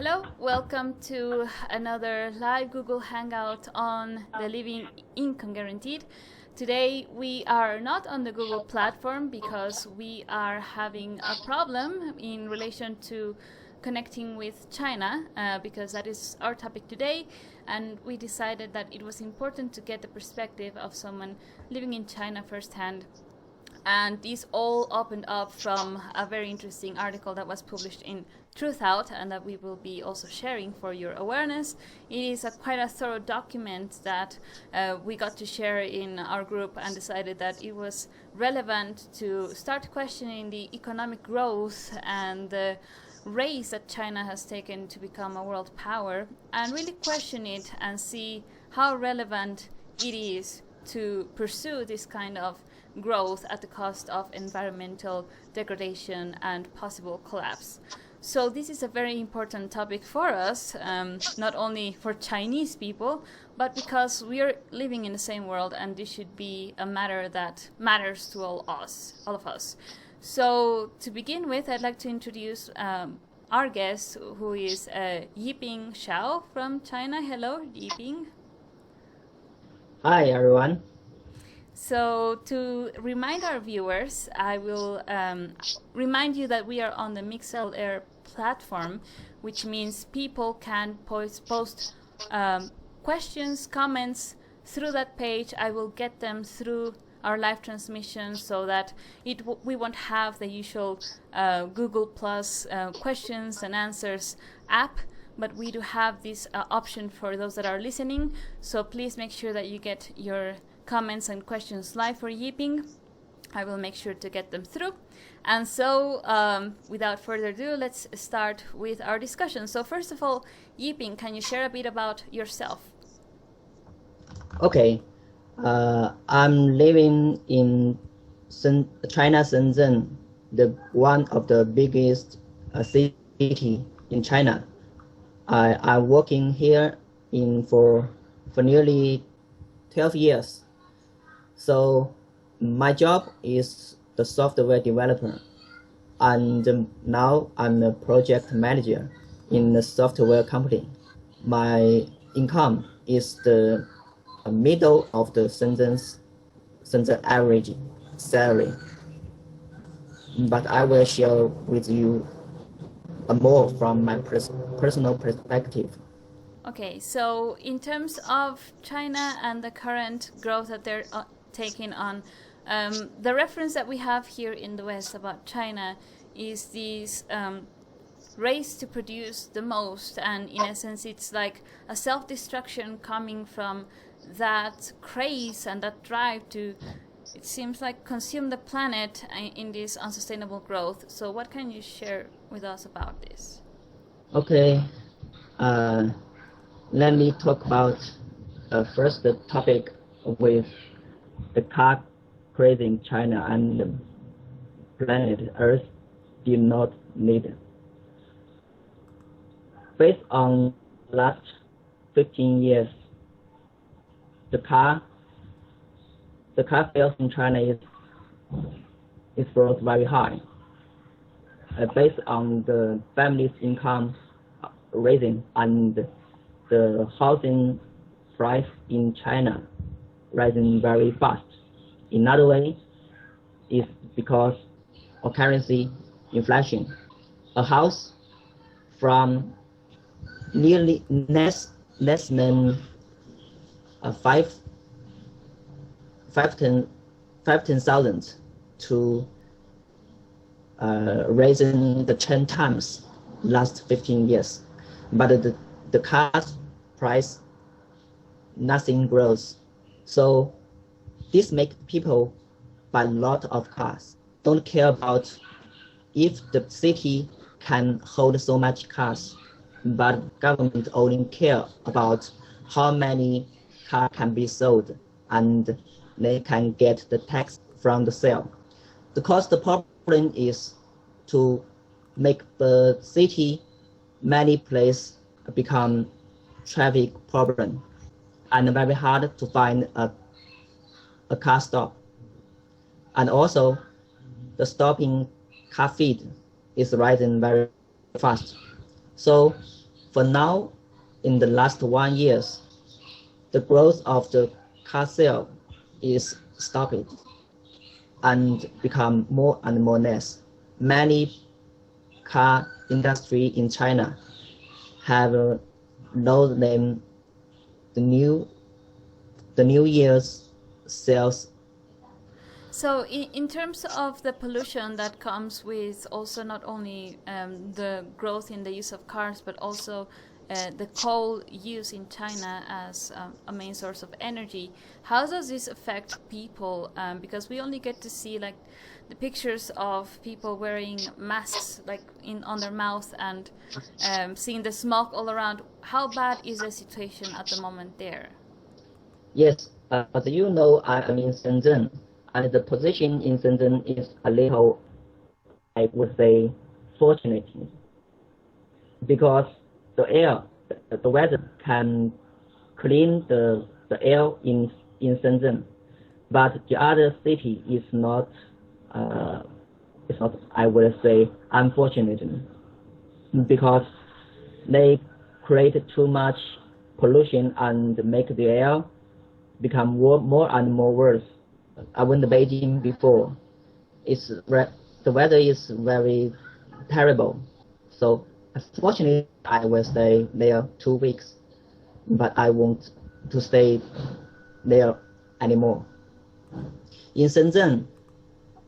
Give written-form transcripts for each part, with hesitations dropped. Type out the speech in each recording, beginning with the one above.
Hello, welcome to another live Google Hangout on the Living Income Guaranteed. Today we are not on the Google platform because we are having a problem in relation to connecting with China because that is our topic today, and we decided that it was important to get the perspective of someone living in China firsthand. And these all opened up from a very interesting article that was published in TruthOut and that we will be also sharing for your awareness. It is quite a thorough document that we got to share in our group and decided that it was relevant to start questioning the economic growth and the race that China has taken to become a world power, and really question it and see how relevant it is to pursue this kind of growth at the cost of environmental degradation and possible collapse. So this is a very important topic for us, not only for Chinese people, but because we are living in the same world, and this should be a matter that matters to all of us. So to begin with, I'd like to introduce our guest, who is YiPing Shao from China. Hello, YiPing. Hi, everyone. So to remind our viewers, I will remind you that we are on the Mixlr platform, which means people can post questions, comments through that page. I will get them through our live transmission so that we won't have the usual Google Plus questions and answers app, but we do have this option for those that are listening. So please make sure that you get your comments and questions live for YiPing. I will make sure to get them through. And so without further ado, let's start with our discussion. So first of all, YiPing, can you share a bit about yourself? Okay, I'm living in China, Shenzhen, one of the biggest city in China. I'm working here for nearly 12 years. So my job is the software developer, and now I'm a project manager in a software company. My income is the middle of the Shenzhen average salary, but I will share with you more from my personal perspective. Okay, so in terms of China and the current growth that they're taking on, the reference that we have here in the West about China is this race to produce the most, and in essence it's like a self-destruction coming from that craze and that drive to, it seems like, consume the planet in this unsustainable growth. So what can you share with us about this? Okay, let me talk about first the topic with the car craze in China and the planet Earth did not need. Based on last 15 years, the car sales in China is growth very high. Based on the family's income raising and the housing price in China rising very fast. Another way is because of currency inflation. A house from nearly less than 15,000 to raising the 10 times last 15 years. But the car price, nothing grows. So this makes people buy a lot of cars. Don't care about if the city can hold so much cars, but government only care about how many cars can be sold and they can get the tax from the sale. Because the problem is to make the city, many places become traffic problem and very hard to find a car stop. And also the stopping car feed is rising very fast. So For now, in the last 1 year, the growth of the car sale is stopped and become more and more less. Many car industry in China have lowered them the new year's sales. So in terms of the pollution that comes with also not only the growth in the use of cars, but also the coal use in China as a main source of energy, how does this affect people? Because we only get to see like the pictures of people wearing masks like on their mouth and seeing the smoke all around. How bad is the situation at the moment there? Yes, as you know, I am in Shenzhen, and the position in Shenzhen is a little, I would say, fortunate, because the weather can clean the air in Shenzhen, but the other city is not, I would say, unfortunate, because they create too much pollution and make the air become more and more worse. I went to Beijing before. The weather is very terrible. So unfortunately, I will stay there 2 weeks, but I won't to stay there anymore. In Shenzhen,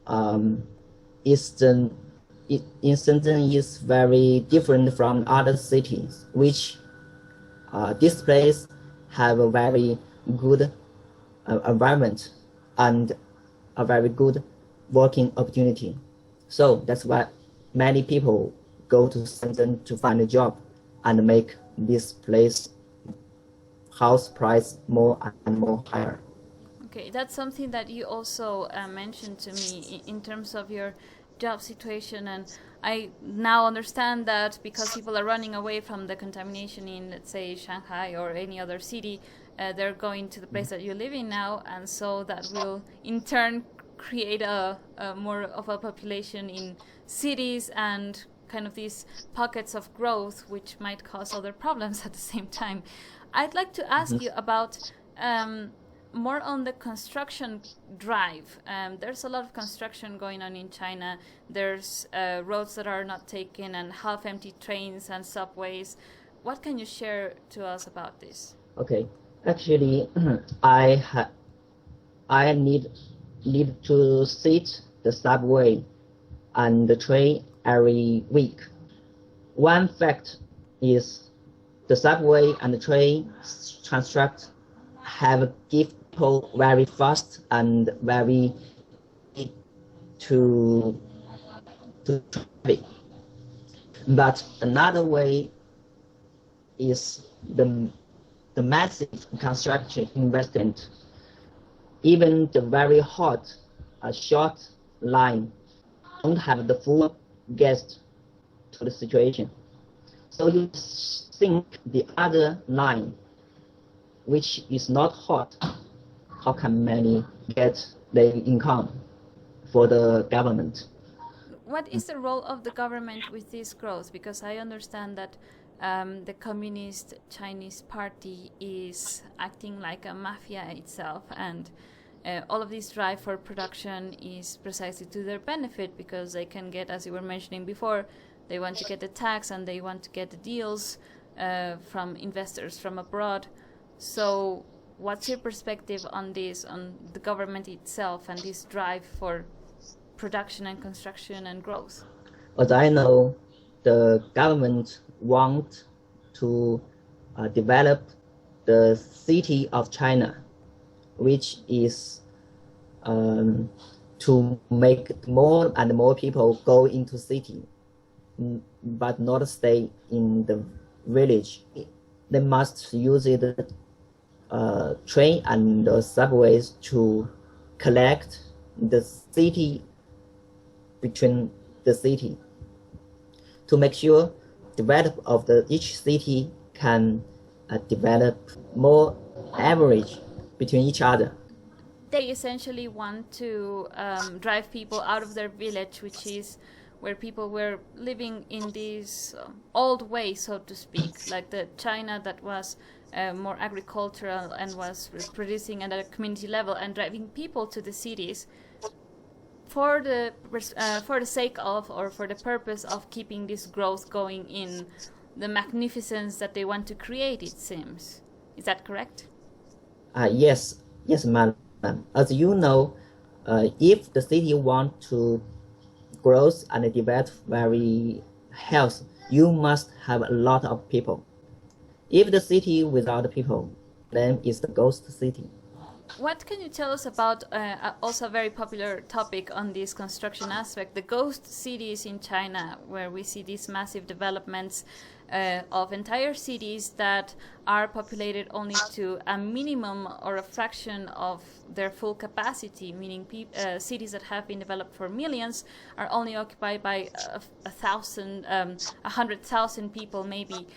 in Shenzhen is very different from other cities, which this place have a very good environment and a very good working opportunity. So that's why many people go to Shenzhen to find a job and make this place house price more and more higher. Okay, that's something that you also mentioned to me in terms of your job situation, and I now understand that because people are running away from the contamination in, let's say, Shanghai or any other city, they're going to the place that you live in now, and so that will in turn create a more of a population in cities and kind of these pockets of growth, which might cause other problems at the same time. I'd like to ask you about more on the construction drive. There's a lot of construction going on in China. There's roads that are not taken and half-empty trains and subways. What can you share to us about this? Okay, actually, I need to sit the subway and the train every week. One fact is the subway and the train construct have give people very fast and very to traffic. But another way is the massive construction investment. Even the very hot, short line don't have the full guest to the situation. So you think the other line, which is not hot, how can many get their income for the government? What is the role of the government with this growth? Because I understand that the Communist Chinese Party is acting like a mafia itself, and all of this drive for production is precisely to their benefit, because they can get, as you were mentioning before, they want to get the tax and they want to get the deals from investors from abroad. So what's your perspective on this, on the government itself and this drive for production and construction and growth? As I know, the government wants to develop the city of China, which is to make more and more people go into city, but not stay in the village. They must use it train and subways to collect the city between the city, to make sure develop of each city can develop more average between each other. They essentially want to drive people out of their village, which is where people were living in this old way, so to speak, like the China that was more agricultural and was producing at a community level and driving people to the cities for the sake of, or for the purpose of, keeping this growth going in the magnificence that they want to create, it seems. Is that correct? Yes, Marlen. As you know, if the city want to grow and develop very health, you must have a lot of people. If the city without people, then it's the ghost city. What can you tell us about also a very popular topic on this construction aspect, the ghost cities in China, where we see these massive developments of entire cities that are populated only to a minimum or a fraction of their full capacity, meaning cities that have been developed for millions are only occupied by 100,000 people maybe.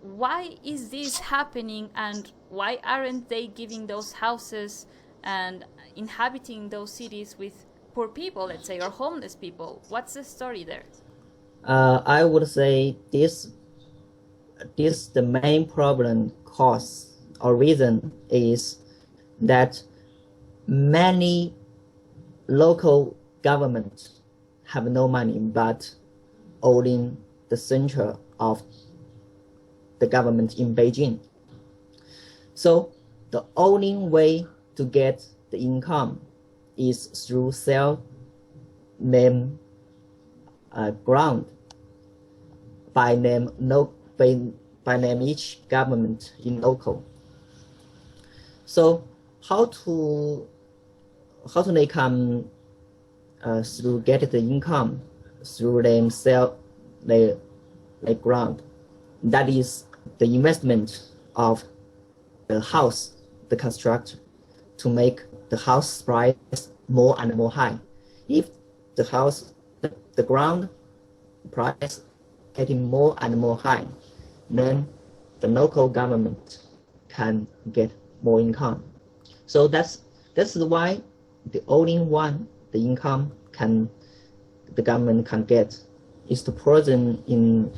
Why is this happening, and why aren't they giving those houses and inhabiting those cities with poor people, let's say, or homeless people? What's the story there? I would say this the main problem cause or reason is that many local governments have no money but owning the center of the government in Beijing. So the only way to get the income is through sell name ground by name each government in local. So how to they come through get the income through them sell the ground. That is the investment of the house, the construction, to make the house price more and more high. If the house, the ground price getting more and more high, then the local government can get more income. So that's why the only one the income the government can get is the person in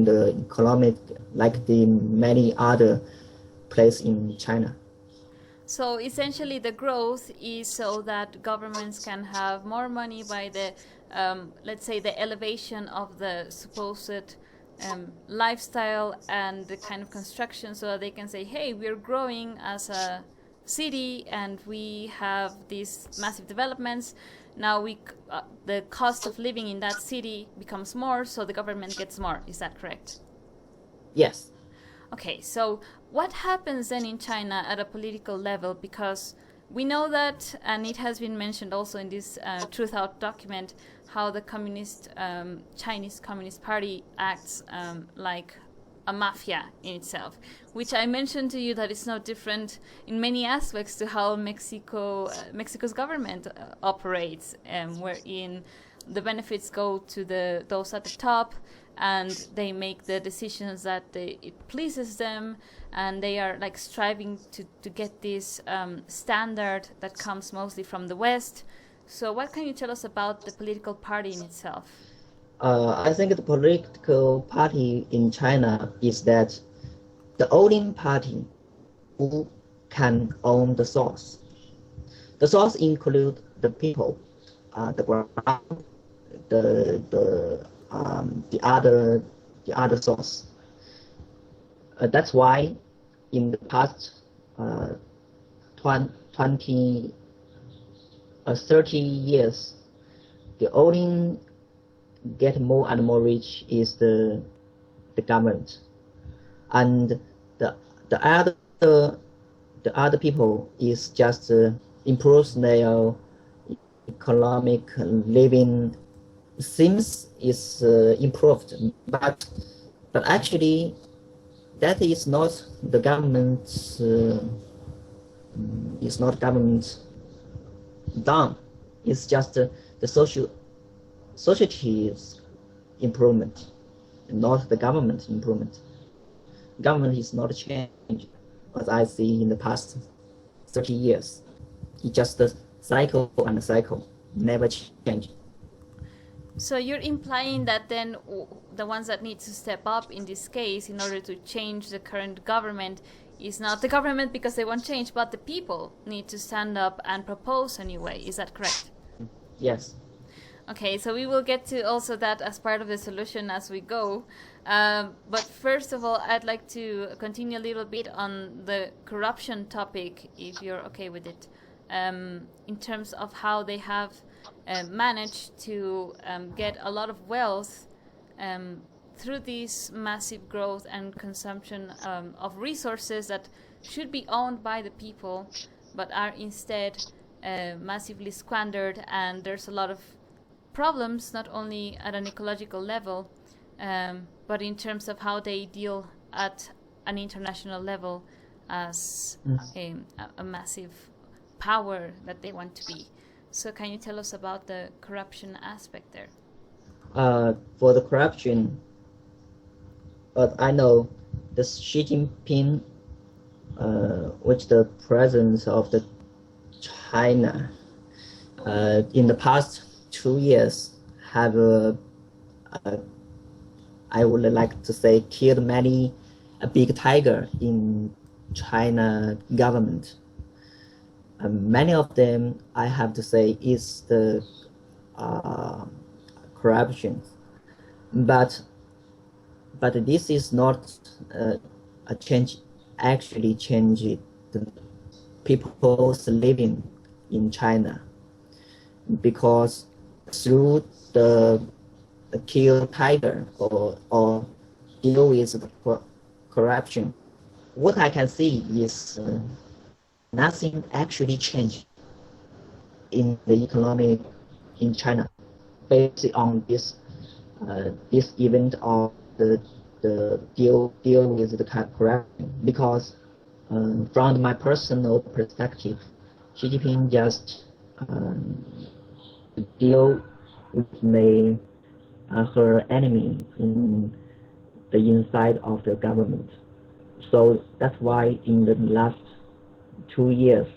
the economic, like the many other places in China. So essentially the growth is so that governments can have more money by the, let's say, the elevation of the supposed lifestyle and the kind of construction, so that they can say, hey, we're growing as a city and we have these massive developments. Now the cost of living in that city becomes more, so the government gets more. Is that correct? Yes. Okay, so what happens then in China at a political level? Because we know that, and it has been mentioned also in this TruthOut document, how the Chinese Communist Party acts like a mafia in itself, which I mentioned to you that it's no different in many aspects to how Mexico's government operates, wherein the benefits go to those at the top, and they make the decisions that it pleases them, and they are like striving to get this standard that comes mostly from the West. So what can you tell us about the political party in itself? I think the political party in China is that the only party who can own the source. The source include the people, the ground, the other source. That's why in the past 30 years, the only get more and more rich is the government, and the other people is just improves their economic living. Seems is improved, but actually that is not the government's done. It's just the society's improvement, not the government improvement. Government is not changed, as I see in the past 30 years. It's just a cycle and a cycle, never change. So you're implying that then the ones that need to step up in this case in order to change the current government is not the government because they want change, but the people need to stand up and propose a new way. Is that correct? Yes. Okay, so we will get to also that as part of the solution as we go. But first of all, I'd like to continue a little bit on the corruption topic, if you're okay with it, in terms of how they have managed to get a lot of wealth through this massive growth and consumption of resources that should be owned by the people, but are instead massively squandered, and there's a lot of problems not only at an ecological level, but in terms of how they deal at an international level as a massive power that they want to be. So can you tell us about the corruption aspect there? For the corruption, I know the Xi Jinping, which the president of the China, in the past 2 years have, I would like to say, killed many a big tiger in China government. Many of them, I have to say, is the corruption, but this is not a change. Actually, change the people's living in China, because through the kill tiger or deal with the corruption, what I can see is nothing actually changed in the economy in China based on this event of the deal with the corruption. Because from my personal perspective, Xi Jinping just deal with her enemy in the inside of the government. So that's why in the last 2 years,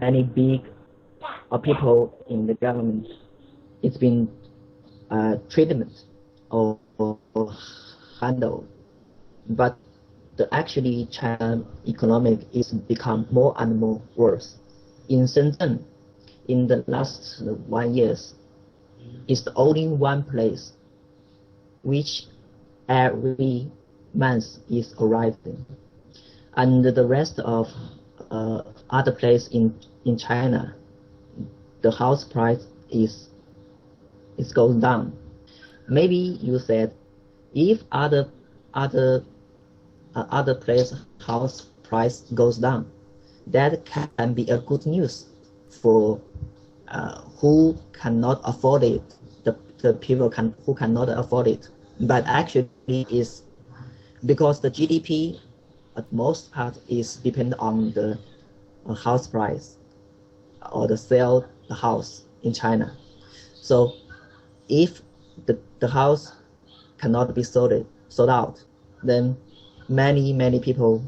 many big people in the government, it's been treatment or handled. But actually China economic is become more and more worse. In Shenzhen, in the last 1 year, it's the only one place which every month is rising, and the rest of other places in China, the house price is going down. Maybe you said if other place house price goes down, that can be a good news for who cannot afford it, the people who cannot afford it. But actually is because the GDP at most part is dependent on the house price or the house in China. So if the house cannot be sold out, then many people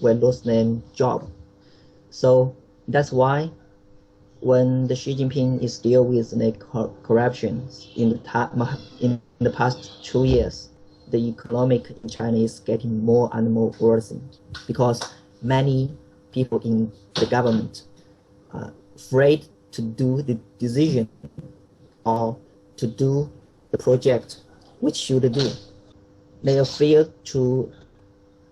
will lose their job. So that's why when the Xi Jinping is deal with the corruption in the past 2 years, the economic in China is getting more and more worsened, because many people in the government are afraid to do the decision or to do the project which should do. They are fear to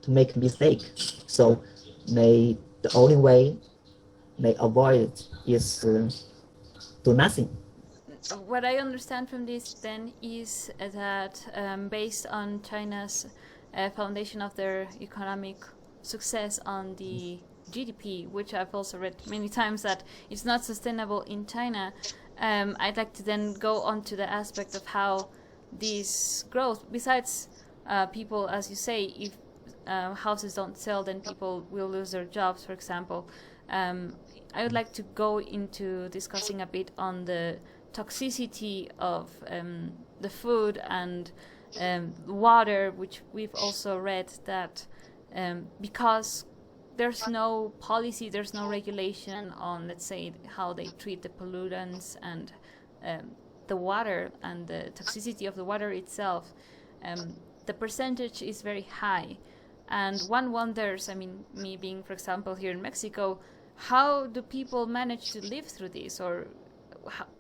make mistake. So the only way they avoid it is do nothing. What I understand from this then is that based on China's foundation of their economic success on the GDP, which I've also read many times that it's not sustainable in China, I'd like to then go on to the aspect of how this growth, besides people, as you say, if houses don't sell, then people will lose their jobs, for example. I would like to go into discussing a bit on the toxicity of the food and water, which we've also read that because there's no policy, there's no regulation on, let's say, how they treat the pollutants and the water and the toxicity of the water itself, the percentage is very high. And one wonders, I mean, me being, for example, here in Mexico, how do people manage to live through this? Or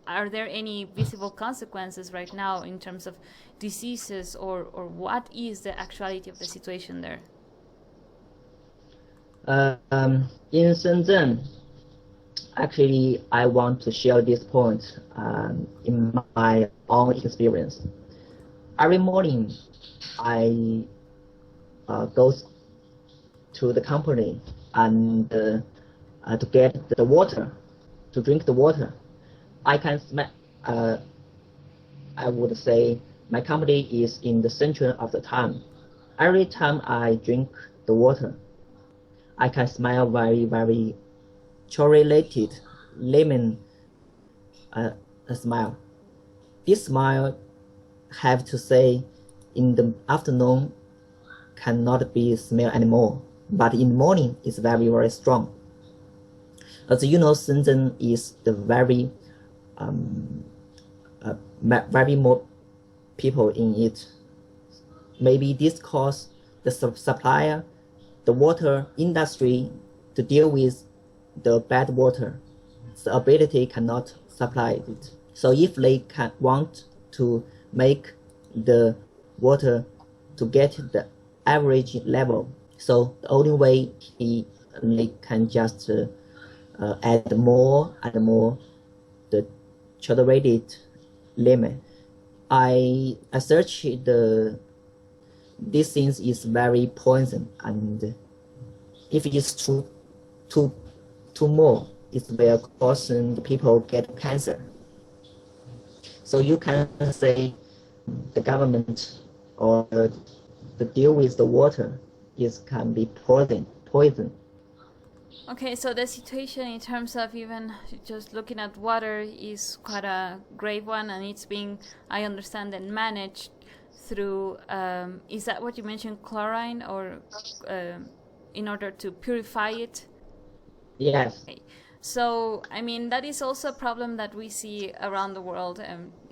are there any visible consequences right now in terms of diseases, or what is the actuality of the situation there? In Shenzhen, actually, I want to share this point in my own experience. Every morning, I go to the company and to get the water, to drink the water. I can smell. I would say my company is in the center of the town. Every time I drink the water, I can smell very, very chocolated lemon smell. This smell, have to say, in the afternoon cannot be smelled anymore, but in the morning it's very, very strong. As you know, Shenzhen is the very very more people in it. Maybe this cause the supplier, the water industry to deal with the bad water. The ability cannot supply it. So if they want to make the water to get the average level, so the only way they can just add more and more the chocolated lemon. I searched these things is very poison, and if it's too more, it will cause the people get cancer. So you can say the government or the deal with the water can be poison. Okay, so the situation in terms of even just looking at water is quite a grave one, and it's being, I understand, and managed through, is that what you mentioned, chlorine, or in order to purify it? Yes. Okay. So, I mean, that is also a problem that we see around the world.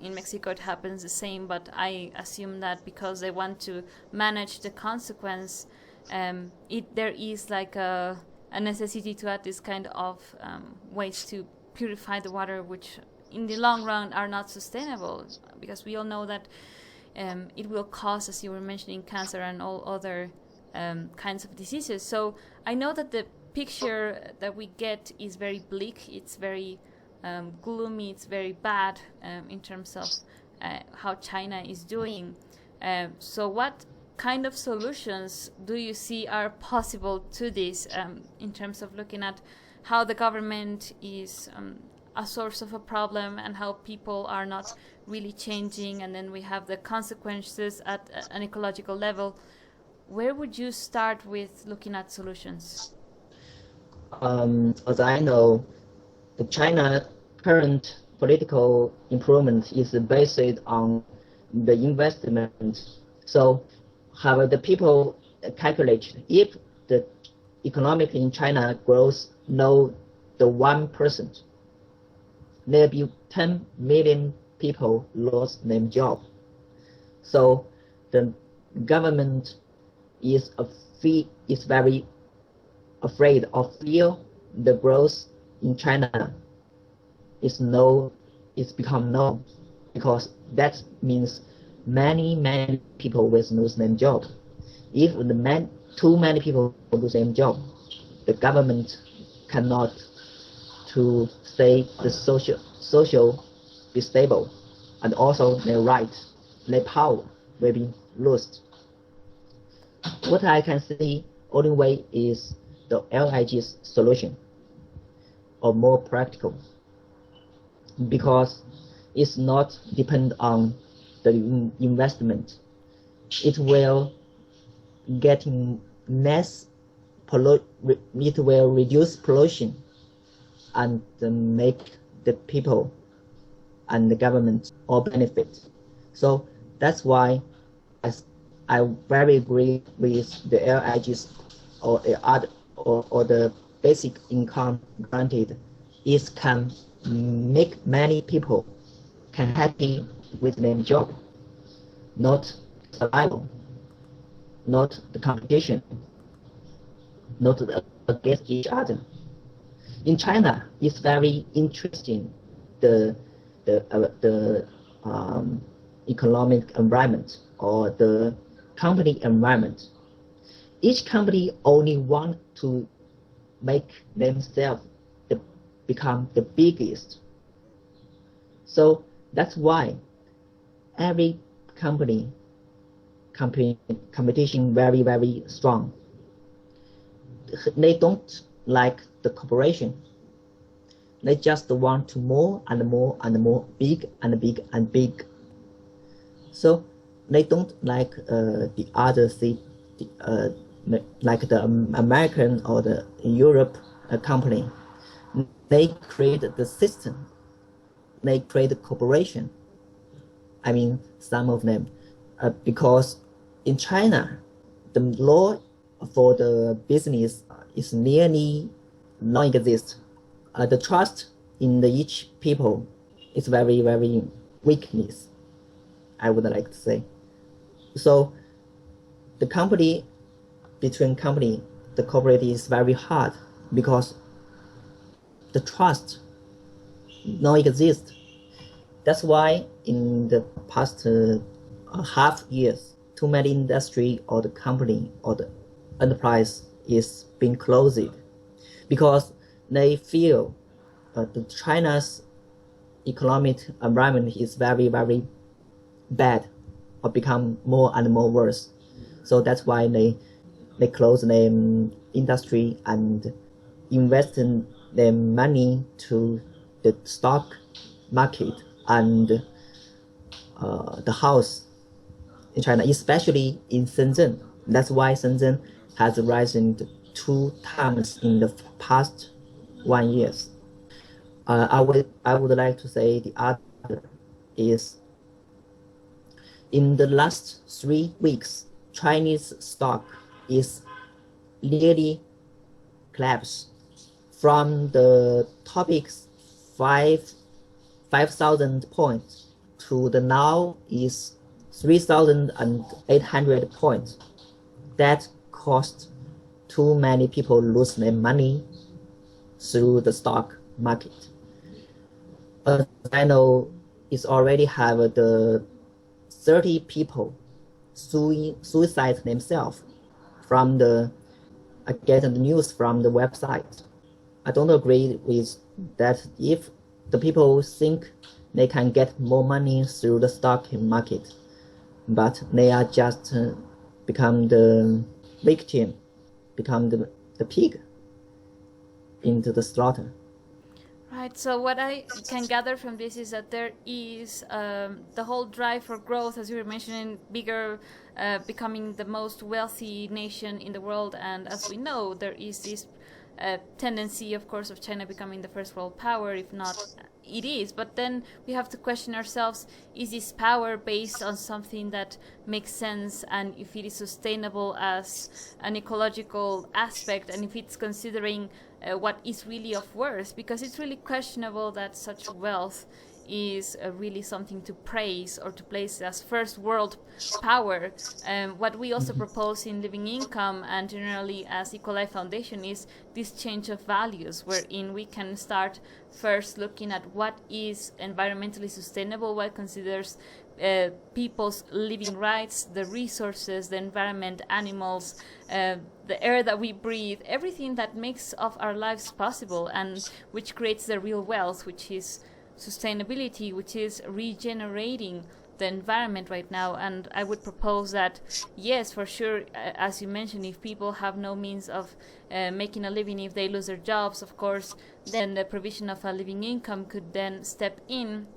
In Mexico, it happens the same, but I assume that because they want to manage the consequence, there is like a necessity to add this kind of ways to purify the water, which in the long run are not sustainable, because we all know that it will cause, as you were mentioning, cancer and all other kinds of diseases. So I know that the picture that we get is very bleak, it's very gloomy, it's very bad in terms of how China is doing. So what kind of solutions do you see are possible to this in terms of looking at how the government is a source of a problem and how people are not really changing, and then we have the consequences at an ecological level? Where would you start with looking at solutions? As I know, the China current political improvement is based on the investment. So, however, the people calculate if the economic in China grows no the 1%, there will be 10 million people lost their job. So the government is very afraid of fear the growth in China is become no, because that means many people will lose their job. If too many people lose their job, the government cannot to stay the social be stable, and also their rights, their power will be lost. What I can see, only way is the LIG's solution, or more practical, because it's not depend on the investment. It will getting less it will reduce pollution and make the people and the government all benefit. So that's why I very agree with the LIGs or the basic income granted. It can make many people can happy with their job, not survival, not the competition, not against each other. In China, it's very interesting the economic environment or the company environment. Each company only want to make themselves become the biggest. So that's why every competition very, very strong. They don't like the cooperation. They just want to more and more and more, big and big and big. So they don't like the other like the American or the Europe company. They create the system. They create the cooperation. I mean, some of them, because in China, the law for the business is nearly non-exist. The trust in each people is very, very weakness, I would like to say. So the company, between company, the corporate is very hard because the trust non-exist. That's why in the past half years, too many industry or the company or the enterprise is being closed because they feel the China's economic environment is very, very bad or become more and more worse. So that's why they close their industry and invest their money to the stock market and the house in China, especially in Shenzhen. That's why Shenzhen has risen 2 times in the past 1 year. I would like to say the other is in the last 3 weeks, Chinese stock is nearly collapsed from the topics 5,000 points to the now is 3,800 points. That cost too many people lose their money through the stock market. As I know, it's already have the 30 people suicide themselves from I get the news from the website. I don't agree with that. If the people think they can get more money through the stock market, but they are just become the victim, become the pig into the slaughter. Right, so what I can gather from this is that there is the whole drive for growth, as you were mentioning, bigger, becoming the most wealthy nation in the world. And as we know, there is this tendency, of course, of China becoming the first world power, if not it is. But then we have to question ourselves, is this power based on something that makes sense, and if it is sustainable as an ecological aspect, and if it's considering what is really of worth, because it's really questionable that such wealth is really something to praise or to place as first world power. What we also propose in Living Income and generally as Ecolife Foundation is this change of values, wherein we can start first looking at what is environmentally sustainable, what considers people's living rights, the resources, the environment, animals, the air that we breathe, everything that makes of our lives possible, and which creates the real wealth, which is sustainability, which is regenerating the environment right now. And I would propose that, yes, for sure, as you mentioned, if people have no means of making a living, if they lose their jobs, of course, then the provision of a living income could then step in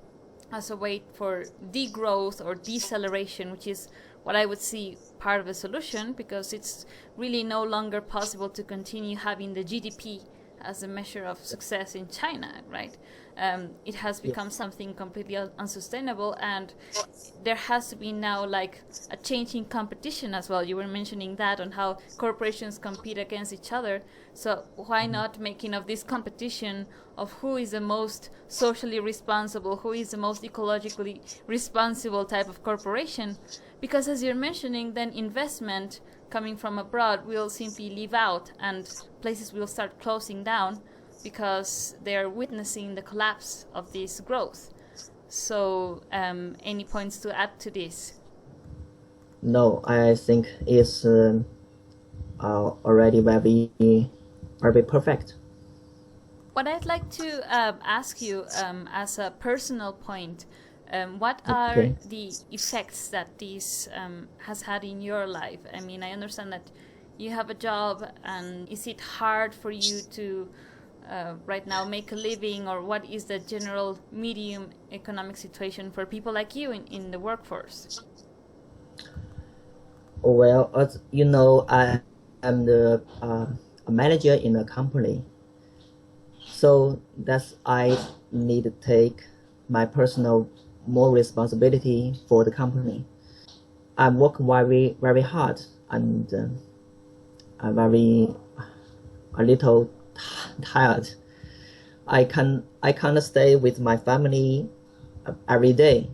as a way for degrowth or deceleration, which is what I would see part of a solution, because it's really no longer possible to continue having the GDP as a measure of success in China, right? It has become something completely unsustainable, and there has to be now like a change in competition as well. You were mentioning that on how corporations compete against each other. So why not making of this competition of who is the most socially responsible, who is the most ecologically responsible type of corporation? Because as you're mentioning, then investment coming from abroad will simply leave out, and places will start closing down because they are witnessing the collapse of this growth. So, any points to add to this? No, I think it's already very perfect. What I'd like to ask you as a personal point, what are Okay. the effects that this has had in your life? I mean, I understand that you have a job, and is it hard for you to right now make a living, or what is the general medium economic situation for people like you in the workforce? Well, as you know, I am the a manager in a company, so that's I need to take my personal more responsibility for the company. I work very hard, and I'm very a little tired. I can't stay with my family every day.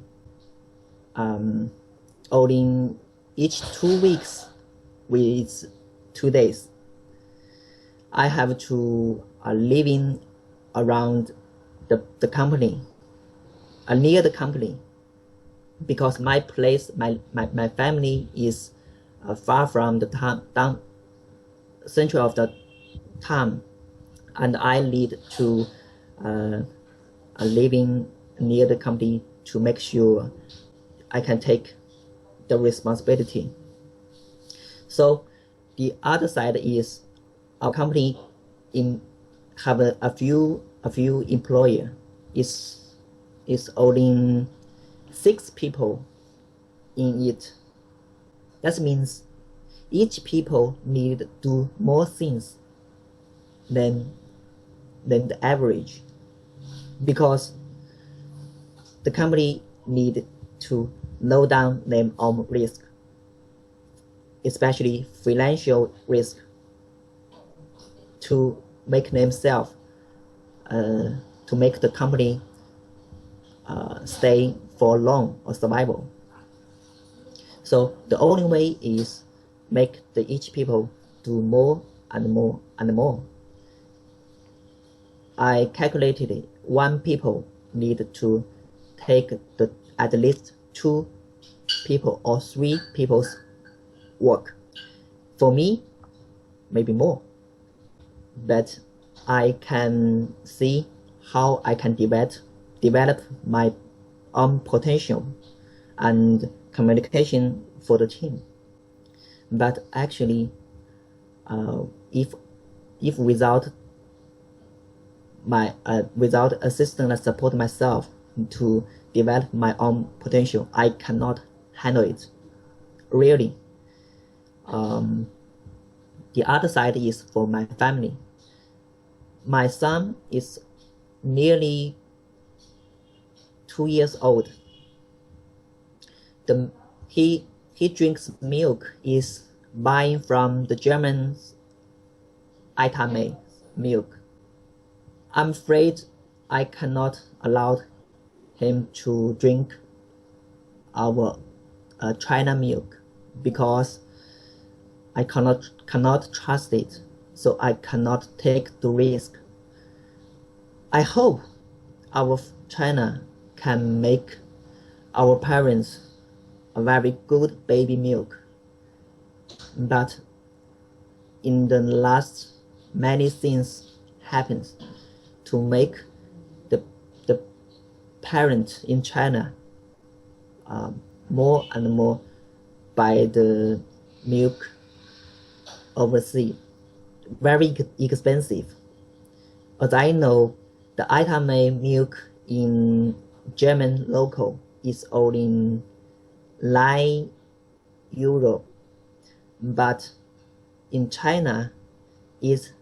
Only each 2 weeks with 2 days. I have to living around the company, near the company, because my place, my family is far from the town, down central of the town, and I need to living near the company to make sure I can take the responsibility. So the other side is our company have a few employer. Is only 6 people in it. That means each people need to do more things than the average, because the company need to low down their own risk, especially financial risk, to make themselves to make the company stay for long or survival. So the only way is make each people do more and more and more. I calculated it. One people need to take at least 2 people or 3 people's work. For me, maybe more. But I can see how I can develop my own potential and communication for the team. But actually, if without assistant and support myself to develop my own potential, I cannot handle it. Really. The other side is for my family. My son is nearly 2 years old. He drinks milk is buying from the German Itame milk. I'm afraid I cannot allow him to drink our China milk, because I cannot trust it, so I cannot take the risk. I hope our China can make our parents a very good baby milk, but in the last many things happens to make the parent in China more and more buy the milk overseas, very expensive. As I know, the Itame milk in German local is only €9, but in China it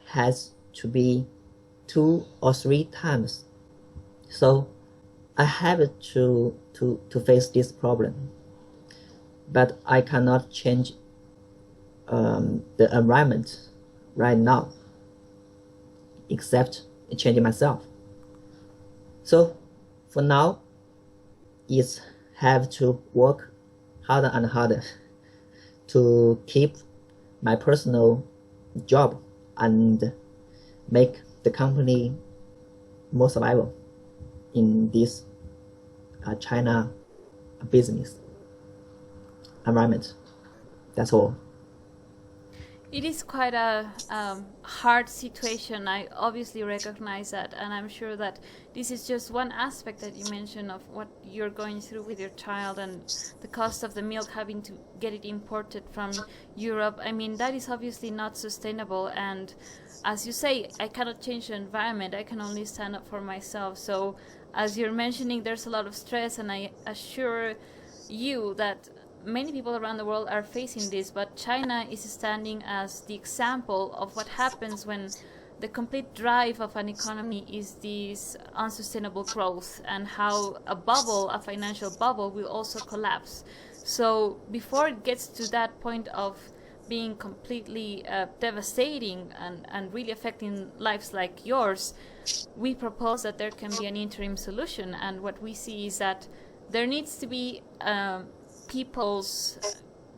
has to be 2 or 3 times. So I have to face this problem. But I cannot change the environment right now, except changing myself. So for now, it's have to work harder and harder to keep my personal job and make the company more survival in this China business environment. That's all. It is quite a hard situation. I obviously recognize that, and I'm sure that this is just one aspect that you mentioned of what you're going through with your child and the cost of the milk, having to get it imported from Europe. I mean, that is obviously not sustainable, and as you say, I cannot change the environment. I can only stand up for myself. So as you're mentioning, there's a lot of stress, and I assure you that many people around the world are facing this, but China is standing as the example of what happens when the complete drive of an economy is this unsustainable growth, and how a bubble, a financial bubble, will also collapse. So before it gets to that point of being completely devastating and really affecting lives like yours, we propose that there can be an interim solution. And what we see is that there needs to be people's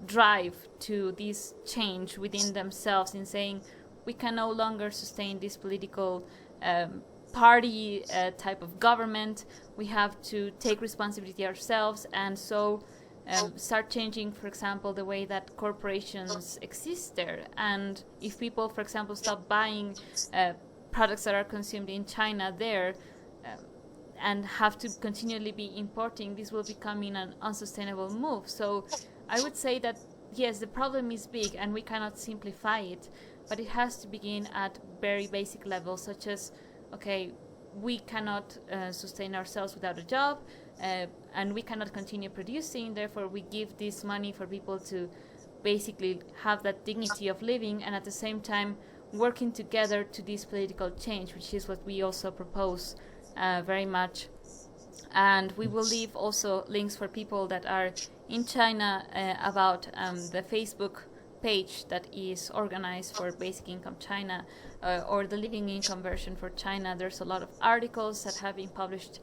drive to this change within themselves, in saying we can no longer sustain this political party type of government. We have to take responsibility ourselves, and so start changing, for example, the way that corporations exist there. And if people, for example, stop buying products that are consumed in China there, and have to continually be importing, this will become in an unsustainable move. So I would say that yes, the problem is big and we cannot simplify it, but it has to begin at very basic levels, such as, okay, we cannot sustain ourselves without a job, and we cannot continue producing, therefore we give this money for people to basically have that dignity of living, and at the same time working together to this political change, which is what we also propose very much. And we will leave also links for people that are in China about the Facebook page that is organized for Basic Income China, or the Living Income version for China. There's a lot of articles that have been published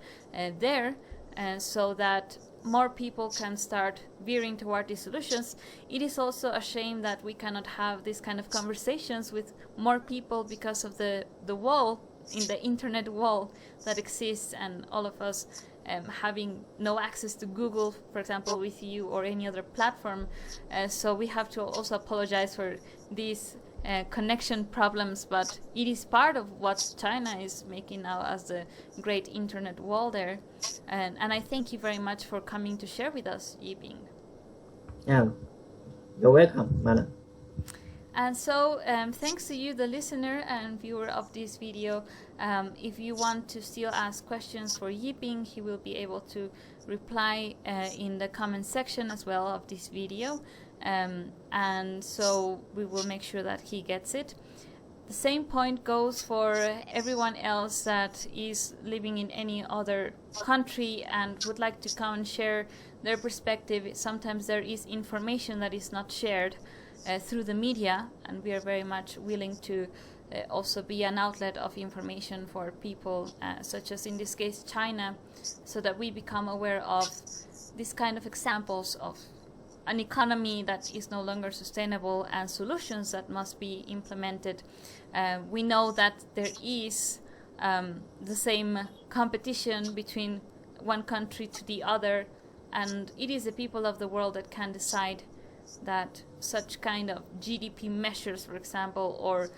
there, so that more people can start veering toward these solutions. It is also a shame that we cannot have these kind of conversations with more people because of the wall, in the internet wall that exists, and all of us having no access to Google, for example, with you, or any other platform. So we have to also apologize for these connection problems, but it is part of what China is making now as the great internet wall there. And I thank you very much for coming to share with us, YiPing. Yeah, you're welcome, Marlen. And so thanks to you, the listener and viewer of this video. If you want to still ask questions for YiPing, he will be able to reply in the comment section as well of this video. And so we will make sure that he gets it. The same point goes for everyone else that is living in any other country and would like to come and share their perspective. Sometimes there is information that is not shared through the media, and we are very much willing to also be an outlet of information for people, such as in this case China, so that we become aware of this kind of examples of an economy that is no longer sustainable and solutions that must be implemented. We know that there is the same competition between one country to the other, and it is the people of the world that can decide that such kind of GDP measures, for example, or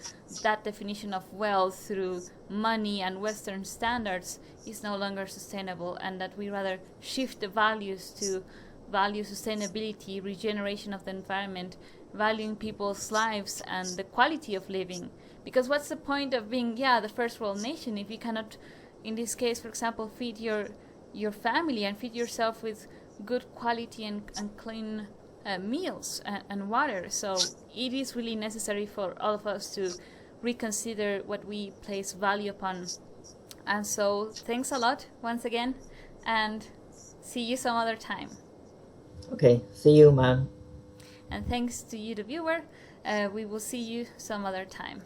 that definition of wealth through money and Western standards is no longer sustainable, and that we rather shift the values to value sustainability, regeneration of the environment, valuing people's lives and the quality of living. Because what's the point of being, the first world nation if you cannot, in this case, for example, feed your family and feed yourself with good quality and clean meals and water? So it is really necessary for all of us to reconsider what we place value upon. And so thanks a lot once again, and see you some other time. Okay, see you, man. And thanks to you, the viewer. We will see you some other time.